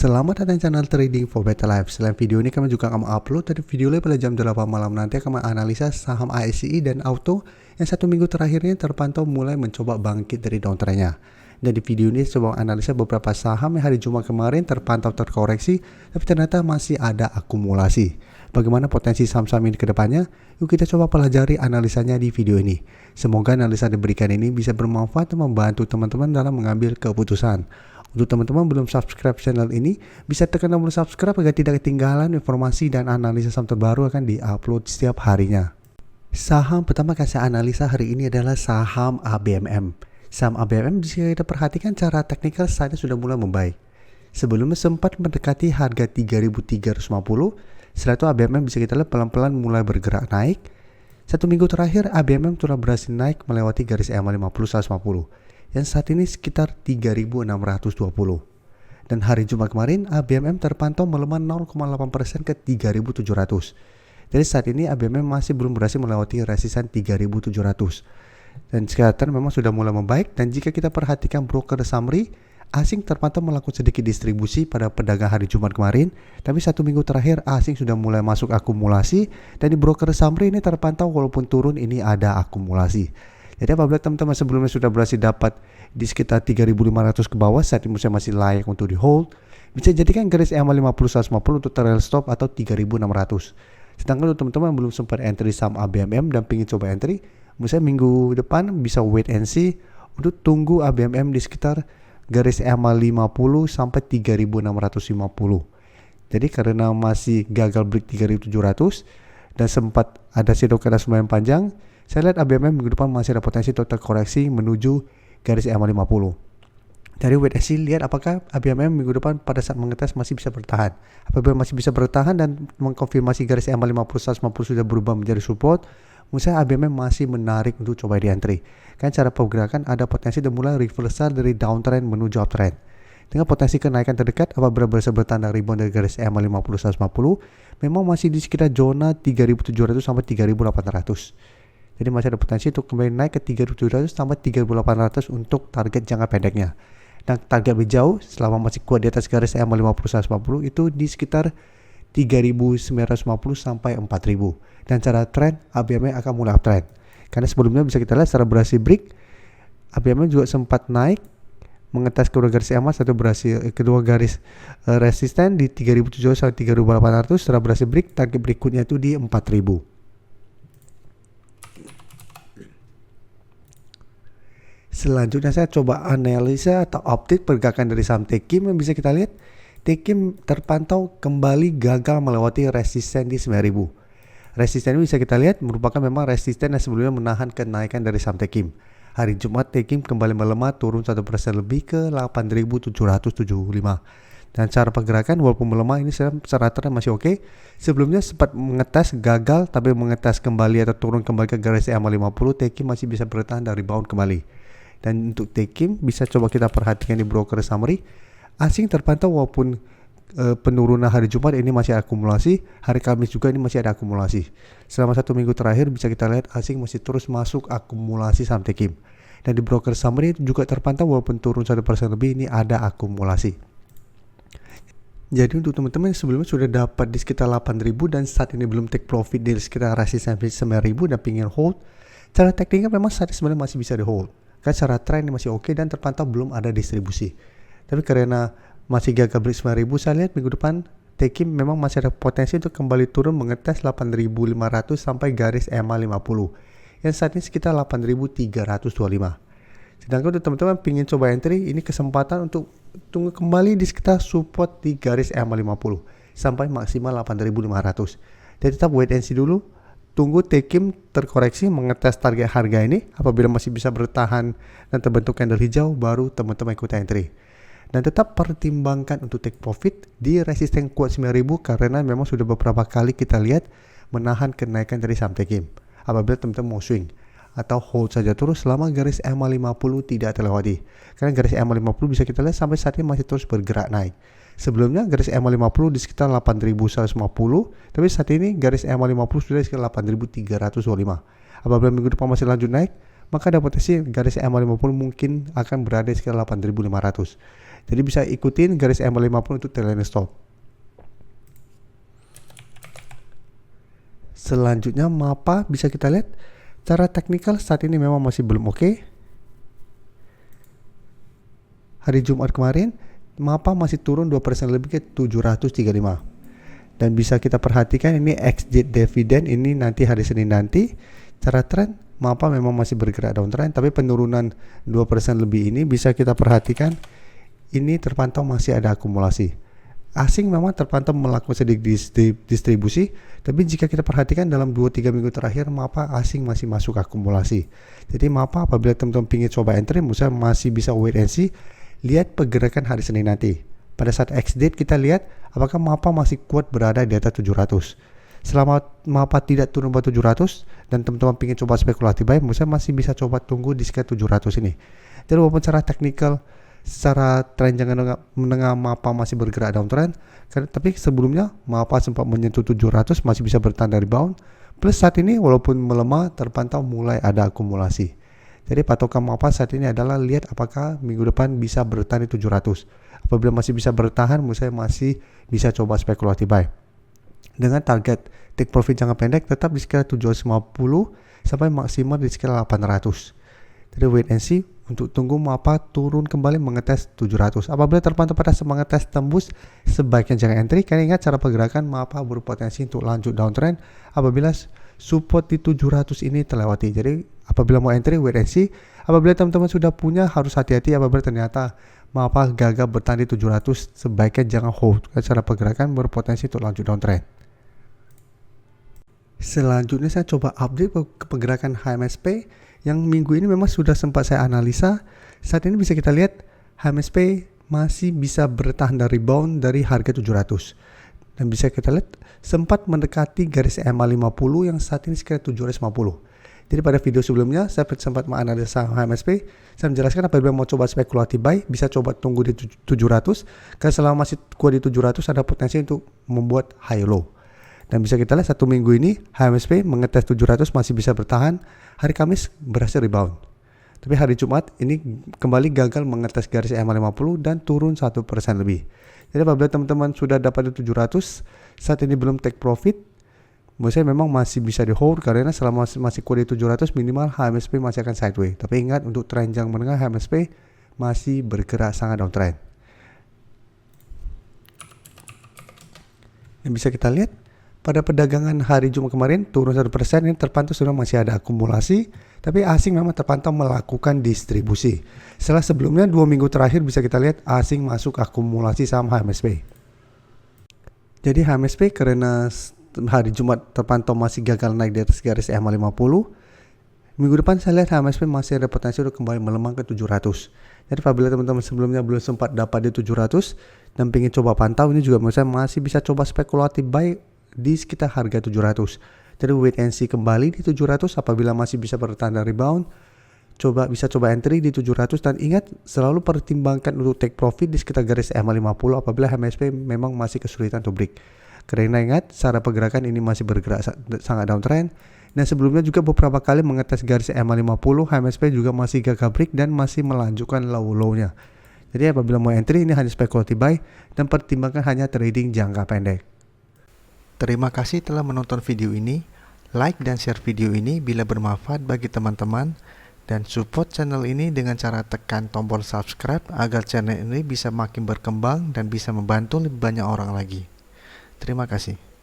Selamat datang di channel Trading for Better Life. Selain video ini kami juga akan upload dari video lain pada jam 8 malam nanti akan menganalisa saham ASCI dan Auto yang satu minggu terakhirnya terpantau mulai mencoba bangkit dari downtrendnya. Dan di video ini coba analisa beberapa saham yang hari Jumat kemarin terpantau terkoreksi tapi ternyata masih ada akumulasi. Bagaimana potensi saham-saham ini ke depannya? Yuk kita coba pelajari analisanya di video ini. Semoga analisa diberikan ini bisa bermanfaat dan membantu teman-teman dalam mengambil keputusan. Untuk teman-teman belum subscribe channel ini, bisa tekan tombol subscribe agar tidak ketinggalan informasi dan analisa saham terbaru akan diupload setiap harinya. Saham pertama kasih analisa hari ini adalah saham ABMM. Saham ABMM jika kita perhatikan cara teknikal saatnya sudah mulai membaik. Sebelumnya sempat mendekati harga 3.350, setelah itu ABMM bisa kita lihat pelan-pelan mulai bergerak naik. Satu minggu terakhir ABMM telah berhasil naik melewati garis EMA 50-150. yang saat ini sekitar 3.620. Dan hari Jumat kemarin ABMM terpantau melemah 0,8% ke 3.700. Jadi saat ini ABMM masih belum berhasil melewati resisan 3.700. Dan sekarang memang sudah mulai membaik, dan jika kita perhatikan broker summary, asing terpantau melakukan sedikit distribusi pada pedagang hari Jumat kemarin, tapi satu minggu terakhir asing sudah mulai masuk akumulasi, dan di broker summary ini terpantau walaupun turun ini ada akumulasi. Jadi apabila teman-teman sebelumnya sudah berhasil dapat di sekitar 3.500 ke bawah, saat ini masih layak untuk di hold. Bisa jadikan garis EMA 50-150 untuk trail stop atau 3.600. Sedangkan untuk teman-teman belum sempat entry saham ABMM dan ingin coba entry, misalnya minggu depan bisa wait and see untuk tunggu ABMM di sekitar garis EMA 50 sampai 3.650. Jadi karena masih gagal break 3.700 dan sempat ada shadow candle lumayan panjang, saya lihat ABMM minggu depan masih ada potensi untuk terkoreksi menuju garis EMA 50. Dari wait and see, lihat apakah ABMM minggu depan pada saat mengetes masih bisa bertahan. Apabila masih bisa bertahan dan mengkonfirmasi garis EMA 50-150 sudah berubah menjadi support, misalnya ABMM masih menarik untuk coba di entry. Kan cara pergerakan ada potensi dan mulai reversal dari downtrend menuju uptrend. Dengan potensi kenaikan terdekat apabila berhasil bertanda rebound dari garis EMA 50-150, memang masih di sekitar zona 3.700 sampai 3.800. Jadi masih ada potensi untuk kembali naik ke 3.700 sampai 3.800 untuk target jangka pendeknya. Dan target lebih jauh selama masih kuat di atas garis EMA 50-150 itu di sekitar 3.950 sampai 4.000. Dan cara trend ABMM akan mulai uptrend. Karena sebelumnya bisa kita lihat secara berhasil break, ABMM juga sempat naik mengetes kedua garis EMA, kedua garis resisten di 3.700 sampai 3.800. Setelah berhasil break, target berikutnya itu di 4.000. Selanjutnya saya coba analisa atau update pergerakan dari saham Tekim yang bisa kita lihat. Tekim terpantau kembali gagal melewati resisten di 9.000. Resisten ini bisa kita lihat merupakan memang resisten yang sebelumnya menahan kenaikan dari saham Tekim. Hari Jumat Tekim kembali melemah turun 1% lebih ke 8.775. Dan cara pergerakan walaupun melemah ini secara trend masih oke. Sebelumnya sempat mengetes gagal, tapi mengetes kembali atau turun kembali ke garis EMA 50, Tekim masih bisa bertahan dari rebound kembali. Dan untuk Tekim bisa coba kita perhatikan di broker summary, asing terpantau walaupun penurunan hari Jumat ini masih akumulasi, hari Kamis juga ini masih ada akumulasi. Selama satu minggu terakhir bisa kita lihat asing masih terus masuk akumulasi saham Tekim. Dan di broker summary juga terpantau walaupun turun 1% lebih ini ada akumulasi. Jadi untuk teman-teman yang sebelumnya sudah dapat di sekitar 8.000 dan saat ini belum take profit di sekitar resisten 9.000 dan pingin hold, cara tekniknya memang saat ini sebenarnya masih bisa di hold. Kan secara trend masih oke dan terpantau belum ada distribusi. Tapi karena masih gagal break 9.000, saya lihat minggu depan Tekim memang masih ada potensi untuk kembali turun mengetes 8.500 sampai garis EMA 50 yang saat ini sekitar 8.325. Sedangkan untuk teman-teman ingin coba entry, ini kesempatan untuk tunggu kembali di sekitar support di garis EMA 50 sampai maksimal 8.500. Jadi tetap wait and see dulu. Tunggu Tekim terkoreksi mengetes target harga ini. Apabila masih bisa bertahan dan terbentuk candle hijau, baru teman-teman ikut entry. Dan tetap pertimbangkan untuk take profit di resisten kuat 9.000 karena memang sudah beberapa kali kita lihat menahan kenaikan dari saham Tekim. Apabila teman-teman mau swing atau hold saja terus selama garis EMA 50 tidak terlewati. Karena garis EMA 50 bisa kita lihat sampai saat ini masih terus bergerak naik. Sebelumnya garis EMA 50 di sekitar 8.150, tapi saat ini garis EMA 50 sudah di sekitar 8.325. Apabila minggu depan masih lanjut naik, maka ada potensi garis EMA50 mungkin akan berada di sekitar 8.500. Jadi bisa ikutin garis EMA50 untuk trailing stop. Selanjutnya MAPA bisa kita lihat cara teknikal saat ini memang masih belum oke. Hari Jumat kemarin MAPA masih turun 2% lebih ke 735. Dan bisa kita perhatikan ini exit dividend ini nanti hari Senin nanti. Cara tren MAPA memang masih bergerak downtrend, tapi penurunan 2% lebih ini bisa kita perhatikan ini terpantau masih ada akumulasi. Asing memang terpantau melakukan sedikit distribusi, tapi jika kita perhatikan dalam 2-3 minggu terakhir MAPA asing masih masuk akumulasi. Jadi MAPA apabila teman-teman ingin coba entry, misalnya masih bisa wait and see, lihat pergerakan hari Senin nanti. Pada saat exit kita lihat apakah MAPA masih kuat berada di atas 700. Selama MAPA tidak turun bawah 700 dan teman-teman ingin coba spekulatif buy, misalnya masih bisa coba tunggu di sekitar 700 ini. Jadi walaupun secara teknikal secara tren jangka menengah MAPA masih bergerak downtrend, tapi sebelumnya MAPA sempat menyentuh 700 masih bisa bertahan dari rebound. Plus saat ini walaupun melemah terpantau mulai ada akumulasi. Jadi patokan MAPA saat ini adalah lihat apakah minggu depan bisa bertahan di 700. Apabila masih bisa bertahan, menurut saya masih bisa coba spekulatif buy. Dengan target take profit jangka pendek tetap di sekitar 750 sampai maksimal di sekitar 800. Jadi wait and see untuk tunggu MAPA turun kembali mengetes 700. Apabila terpantau pada semangat tes tembus, sebaiknya jangan entry karena ingat cara pergerakan MAPA berpotensi untuk lanjut downtrend apabila support di 700 ini terlewati. Jadi apabila mau entry wait and see. Apabila teman-teman sudah punya harus hati-hati apabila ternyata MAPA gagal bertahan di 700, sebaiknya jangan hold. Cara pergerakan berpotensi untuk lanjut downtrend. Selanjutnya saya coba update ke pergerakan HMSP yang minggu ini memang sudah sempat saya analisa. Saat ini bisa kita lihat HMSP masih bisa bertahan dari rebound dari harga 700. Dan bisa kita lihat sempat mendekati garis EMA50 yang saat ini sekitar 750. Jadi pada video sebelumnya saya sempat menganalisa HMSP. Saya menjelaskan apabila mau coba spekulatif buy bisa coba tunggu di 700. Karena selama masih kuat di 700 ada potensi untuk membuat high low. Dan bisa kita lihat satu minggu ini HMSP mengetes 700 masih bisa bertahan. Hari Kamis berhasil rebound. Tapi hari Jumat ini kembali gagal mengetes garis EMA50 dan turun 1% lebih. Jadi apabila teman-teman sudah dapat di 700 saat ini belum take profit, menurut saya memang masih bisa di hold karena selama masih kuat di 700 minimal HMSP masih akan sideways. Tapi ingat untuk tren jangka menengah HMSP masih bergerak sangat downtrend. Dan bisa kita lihat pada perdagangan hari Jumat kemarin turun 1%, ini terpantau sudah masih ada akumulasi, tapi asing memang terpantau melakukan distribusi. Setelah sebelumnya 2 minggu terakhir bisa kita lihat asing masuk akumulasi saham HMSP. Jadi HMSP karena hari Jumat terpantau masih gagal naik di atas garis EMA50, minggu depan saya lihat HMSP masih ada potensi untuk kembali melemah ke 700. Jadi apabila teman-teman sebelumnya belum sempat dapat di 700 dan ingin coba pantau, ini juga menurut saya masih bisa coba spekulatif buy di sekitar harga 700. Jadi wait and see kembali di 700 apabila masih bisa bertahan dari rebound. Bisa coba entry di 700 dan ingat selalu pertimbangkan untuk take profit di sekitar garis EMA50 apabila HMSP memang masih kesulitan untuk break. Karena ingat cara pergerakan ini masih bergerak sangat downtrend dan sebelumnya juga beberapa kali mengetes garis EMA50 HMSP juga masih gagal break dan masih melanjutkan low-low-nya. Jadi apabila mau entry ini hanya speculative buy dan pertimbangkan hanya trading jangka pendek. Terima kasih telah menonton video ini. Like dan share video ini bila bermanfaat bagi teman-teman. Dan support channel ini dengan cara tekan tombol subscribe agar channel ini bisa makin berkembang dan bisa membantu lebih banyak orang lagi. Terima kasih.